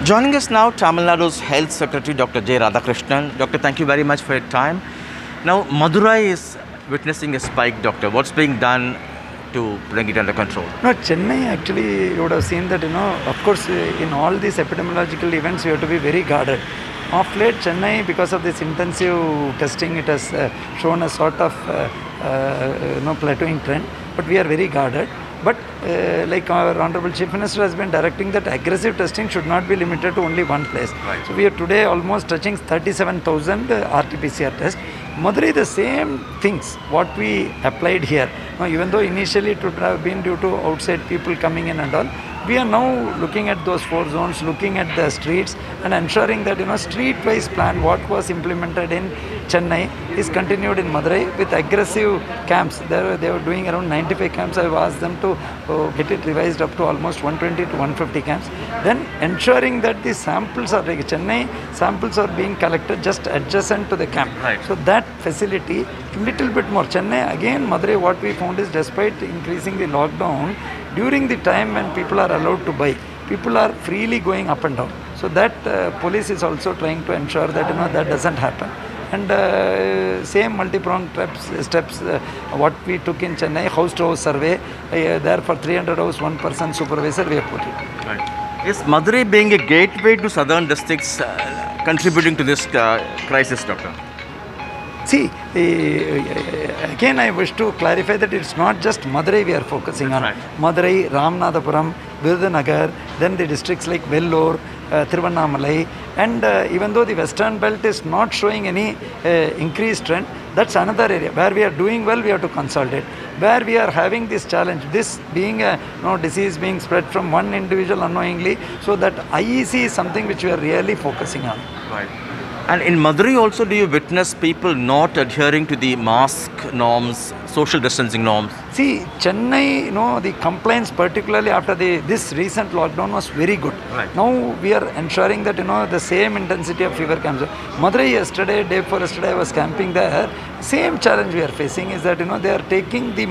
Joining us now, Tamil Nadu's Health Secretary Dr. J. Radhakrishnan. Doctor, thank you very much for your time. Now, Madurai is witnessing a spike, Doctor. What's being done to bring it under control? No, Chennai actually, you would have seen that, of course, in all these epidemiological events, you have to be very guarded. Of late, Chennai, because of this intensive testing, it has shown a sort of plateauing trend, but we are very guarded. But like our Honorable Chief Minister has been directing that aggressive testing should not be limited to only one place. Right. So we are today almost touching 37,000 RT-PCR tests. Madurai, the same things what we applied here. Now, even though initially it would have been due to outside people coming in and all, we are now looking at those 4 zones, looking at the streets and ensuring that street-wise plan what was implemented in Chennai is continued in Madurai with aggressive camps. They were doing around 95 camps. I have asked them to get it revised up to almost 120 to 150 camps. Then ensuring that the samples are like Chennai samples are being collected just adjacent to the camp. Right. So that facility little bit more. Chennai again, Madurai, what we found is despite increasing the lockdown, during the time when people are allowed to buy, people are freely going up and down. So that police is also trying to ensure that that doesn't happen. And same multi-pronged steps what we took in Chennai, house-to-house survey, there for 300 house, one person supervisor, we have put it. Right. Is Madurai being a gateway to southern districts contributing to this crisis, Doctor? See, again I wish to clarify that it's not just Madurai we are focusing on. Right. Madurai, Ramanathapuram, Virudhunagar, then the districts like Vellore, Thiruvannamalai, and even though the western belt is not showing any increased trend, that's another area where we are doing well. We have to consolidate. Where we are having this challenge, this being a disease being spread from one individual unknowingly, so that IEC is something which we are really focusing on. Right. And in Madurai also, do you witness people not adhering to the mask norms, social distancing norms? See, Chennai, the complaints particularly after this recent lockdown was very good. Right. Now we are ensuring that, the same intensity of fever camps. Madurai yesterday, day before yesterday I was camping there. Same challenge we are facing is that, they are taking the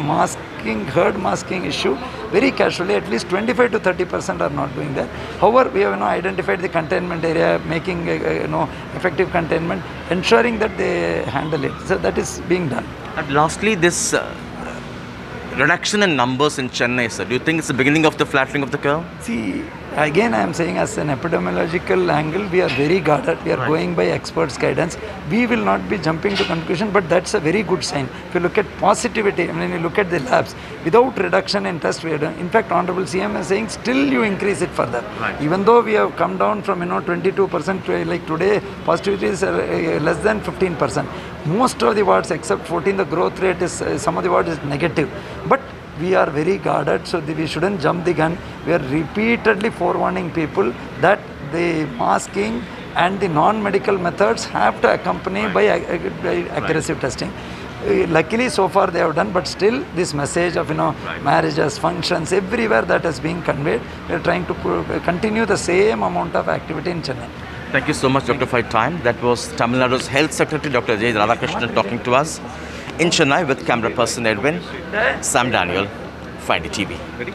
herd masking issue very casually. At least 25 to 30% are not doing that. However, we have identified the containment area, making effective containment, ensuring that they handle it. So that is being done. And lastly, this reduction in numbers in Chennai, sir, do you think it's the beginning of the flattening of the curve? See, again I am saying as an epidemiological angle, we are very guarded. We are going by experts' guidance. We will not be jumping to conclusion, but that's a very good sign. If you look at positivity, when you look at the labs, without reduction in test, we are done. In fact, Honorable CM is saying still you increase it further. Right. Even though we have come down from 22% to like today, positivity is less than 15%. Most of the wards except 14, the growth rate is, some of the wards is negative. But we are very guarded, so we shouldn't jump the gun. We are repeatedly forewarning people that the masking and the non-medical methods have to accompany by aggressive testing. Luckily, so far they have done, but still this message of marriages, functions, everywhere that is being conveyed. We are trying to continue the same amount of activity in Chennai. Thank you so much, Doctor, for your time. That was Tamil Nadu's Health Secretary, Dr. J. Radhakrishnan, talking to us in Chennai with camera person Edwin, Sam Daniel, Find TV. Ready?